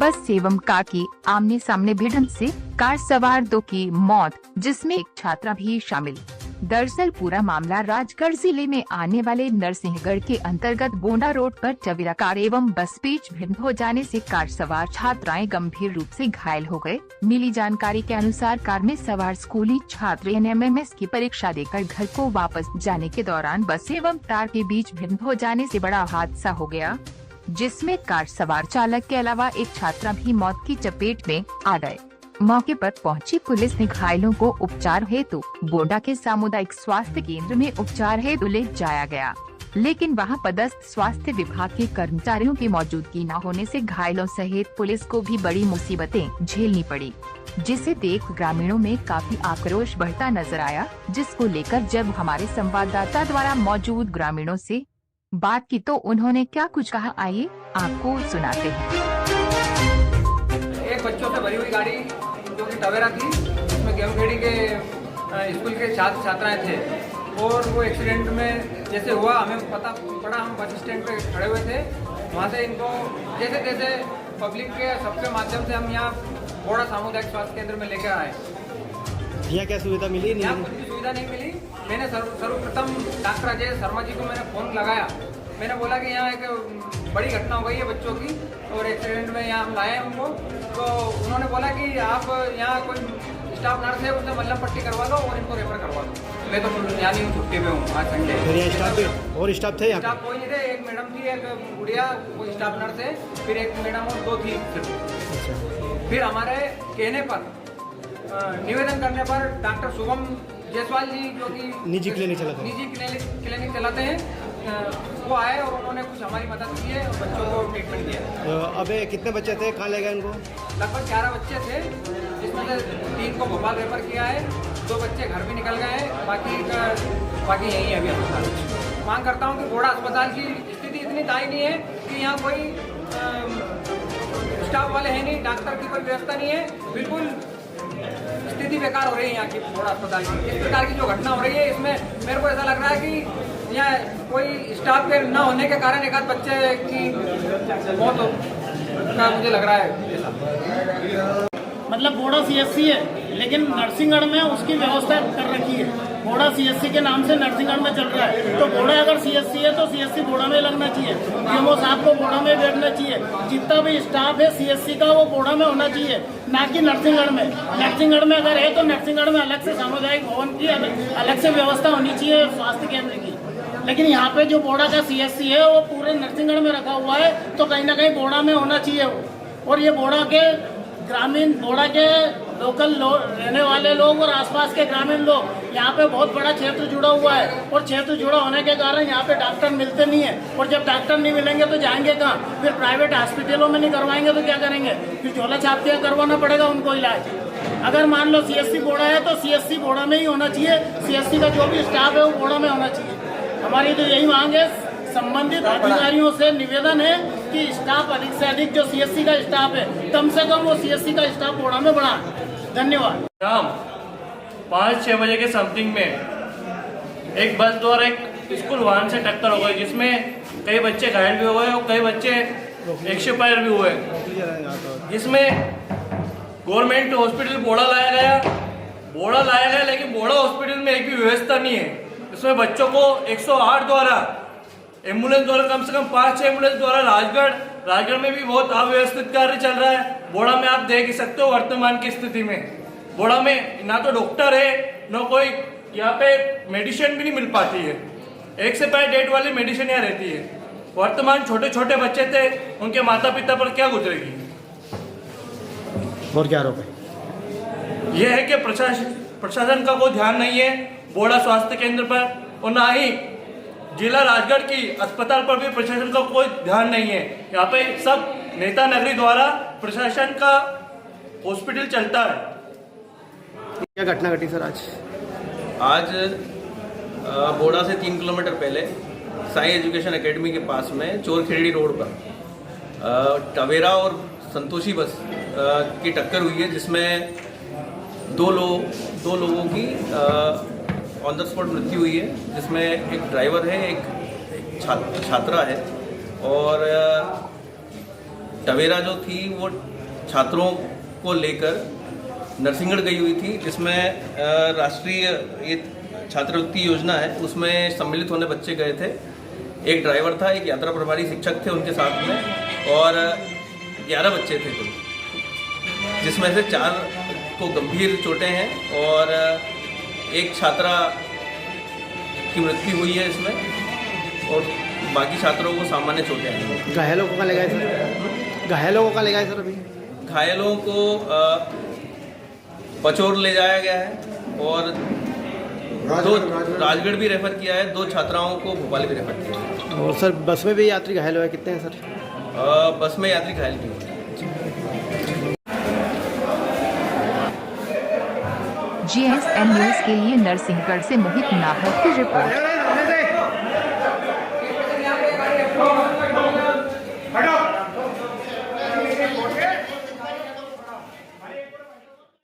बस एवं कार की आमने सामने भिड़ंत से कार सवार 2 की मौत, जिसमें एक छात्रा भी शामिल। दरअसल पूरा मामला राजगढ़ जिले में आने वाले नरसिंहगढ़ के अंतर्गत बोंडा रोड पर टवेरा कार एवं बस बीच भिड़ंत हो जाने से कार सवार छात्राएं गंभीर रूप से घायल हो गए। मिली जानकारी के अनुसार कार में सवार स्कूली छात्र एनएमएमएस की परीक्षा देकर घर को वापस जाने के दौरान बस एवं कार के बीच भिड़ंत हो जाने से बड़ा हादसा हो गया, जिसमें कार सवार चालक के अलावा एक छात्रा भी मौत की चपेट में आ गए। मौके पर पहुंची पुलिस ने घायलों को उपचार हेतु बोंडा के सामुदायिक स्वास्थ्य केंद्र में उपचार हेतु ले जाया गया, लेकिन वहां पदस्थ स्वास्थ्य विभाग के कर्मचारियों की मौजूदगी न होने से घायलों सहित पुलिस को भी बड़ी मुसीबतें झेलनी पड़ी, जिसे देख ग्रामीणों में काफी आक्रोश बढ़ता नजर आया। जिसको लेकर जब हमारे संवाददाता द्वारा मौजूद ग्रामीणों से बात की तो उन्होंने क्या कुछ कहा, आइए आपको सुनाते हैं। एक बच्चों से भरी हुई गाड़ी जो कि टवेरा थी, उसमें गेमखेड़ी के स्कूल के छात्र छात्राएं थे और वो एक्सीडेंट में जैसे हुआ हमें पता पड़ा, हम बस स्टैंड पे खड़े हुए थे। वहाँ से इनको जैसे जैसे पब्लिक के सबके माध्यम से हम यहाँ बोड़ा सामुदायिक स्वास्थ्य केंद्र में लेकर आए। यहाँ क्या सुविधा मिली? यहाँ कुछ भी सुविधा नहीं मिली। मैंने सर्वप्रथम डॉक्टर अजय शर्मा जी को मैंने फ़ोन लगाया। मैंने बोला कि यहाँ एक बड़ी घटना हो गई है बच्चों की और एक्सीडेंट में यहाँ हम लाए हैं उनको। तो उन्होंने बोला कि आप यहाँ कोई स्टाफ नर्स है उसने मल्लम पट्टी करवा दो और इनको रेफर करवा दो। मैं तो यहाँ नहीं हूँ, छुट्टी पे हूँ, आज संडे। स्टाफ और स्टाफ थे? स्टाफ कोई नहीं थे, एक मैडम थी, एक गुड़िया, कोई स्टाफ नर्स है, फिर एक मैडम और 2 थी। फिर हमारे कहने पर, निवेदन करने पर डॉक्टर शुभम जायसवाल जी जो कि निजी क्लिनिक चलाते हैं, वो आए और उन्होंने कुछ हमारी मदद की है और बच्चों को ट्रीटमेंट दिया। अबे कितने बच्चे थे, कहाँ ले गए इनको? लगभग 11 बच्चे थे, जिसमें से 3 को भोपाल रेफर किया है, 2 बच्चे घर भी निकल गए हैं, बाकी यहीं है अभी अस्पताल। मांग करता हूँ कि बोड़ा अस्पताल की स्थिति इतनी दायी नहीं है कि यहाँ कोई स्टाफ वाले हैं नहीं, डॉक्टर की कोई व्यवस्था नहीं है, बिल्कुल स्थिति बेकार हो रही है यहाँ की बोड़ा अस्पताल की। इस प्रकार की जो घटना हो रही है इसमें मेरे को ऐसा लग रहा है कि यहाँ कोई स्टाफ के न होने के कारण एक आध बच्चे की मौत का मुझे लग रहा है। मतलब बोड़ा सीएससी है, लेकिन नरसिंहगढ़ में उसकी व्यवस्था कर रखी है। बोड़ा सीएससी के नाम से नरसिंहगढ़ में चल रहा है, तो बोड़ा अगर सीएससी है तो सीएससी बोड़ा में लगना चाहिए, डीएमओ साहब को बोड़ा में बैठना चाहिए, जितना भी स्टाफ है सीएससी का वो बोड़ा में होना चाहिए, ना कि नरसिंहगढ़ में। नरसिंहगढ़ में अगर है तो नरसिंहगढ़ में अलग से सामुदायिक भवन की अलग से व्यवस्था होनी चाहिए स्वास्थ्य केंद्र की। लेकिन यहाँ पे जो बोड़ा का सीएससी है वो पूरे नरसिंहगढ़ में रखा हुआ है, तो कहीं ना कहीं बोड़ा में होना चाहिए वो। और ये बोड़ा के ग्रामीण, बोड़ा के लोकल रहने वाले लोग और आसपास के ग्रामीण लोग, यहाँ पे बहुत बड़ा क्षेत्र जुड़ा हुआ है और क्षेत्र जुड़ा होने के कारण यहाँ पे डॉक्टर मिलते नहीं है। और जब डॉक्टर नहीं मिलेंगे तो जाएंगे कहाँ? फिर प्राइवेट हॉस्पिटलों में नहीं करवाएंगे तो क्या करेंगे? फिर झोला छाप के करवाना पड़ेगा उनको इलाज। अगर मान लो सीएससी बोड़ा है तो सीएससी बोड़ा में ही होना चाहिए, सीएससी का जो भी स्टाफ है वो बोड़ा में होना चाहिए। हमारी तो यही मांग है, संबंधित अधिकारियों से निवेदन है कि स्टाफ अधिक से अधिक जो सीएससी का स्टाफ है कम से कम वो सीएससी का स्टाफ बोड़ा में बढ़ा। धन्यवाद। शाम 5-6 बजे के समथिंग में एक बस द्वारा एक स्कूल वाहन से टक्कर हो गई, जिसमें कई बच्चे घायल भी हुए और कई बच्चे एक्सपायर भी हुए, जिसमें गवर्नमेंट हॉस्पिटल बोड़ा लाया गया, लेकिन बोड़ा हॉस्पिटल में एक भी व्यवस्था नहीं है। इसमें बच्चों को 108 द्वारा एम्बुलेंस द्वारा कम से कम 5-6 एम्बुलेंस द्वारा राजगढ़ में भी बहुत अव्यवस्थित कार्य चल रहा है। बोड़ा में आप देख ही सकते हो वर्तमान की स्थिति में बोड़ा में ना तो डॉक्टर है, ना कोई यहाँ पे मेडिसिन भी नहीं मिल पाती है। 1 से 5 डेट वाली मेडिसिन यहाँ रहती है। वर्तमान छोटे छोटे बच्चे थे, उनके माता पिता पर क्या गुजरेगी? और क्या आरोप है? यह है कि प्रशासन का कोई ध्यान नहीं है बोड़ा स्वास्थ्य केंद्र पर, और ना ही जिला राजगढ़ की अस्पताल पर भी प्रशासन का कोई ध्यान नहीं है। यहाँ पे सब नेता नगरी द्वारा प्रशासन का हॉस्पिटल चलता है। क्या घटना घटी सर आज बोड़ा से 3 किलोमीटर पहले साई एजुकेशन एकेडमी के पास में चोरखेड़ी रोड पर टवेरा और संतोषी बस की टक्कर हुई है, जिसमें दो लोगों की ऑन द स्पॉट मृत्यु हुई है, जिसमें एक ड्राइवर है, एक छात्रा है। और टवेरा जो थी वो छात्रों को लेकर नरसिंहगढ़ गई हुई थी, जिसमें राष्ट्रीय ये छात्रवृत्ति योजना है, उसमें सम्मिलित होने बच्चे गए थे। एक ड्राइवर था, एक यात्रा प्रभारी शिक्षक थे उनके साथ में, और 11 बच्चे थे कुल, जिसमें से 4 को गंभीर चोटें हैं और एक छात्रा की मृत्यु हुई है इसमें, और बाकी छात्रों को सामान्य चोटें आई। घायलों को कहाँ ले गए सर? घायलों को कहाँ ले गए सर अभी? घायलों को पचोर ले जाया गया है और 2 राजगढ़ भी रेफर किया है, 2 छात्राओं को भोपाल भी रेफर किया है। और सर बस में भी यात्री घायल हुए, कितने हैं सर? बस में यात्री घायल भी हुए। GSM न्यूज के लिए नरसिंहगढ़ से मोहित नाहर की रिपोर्ट।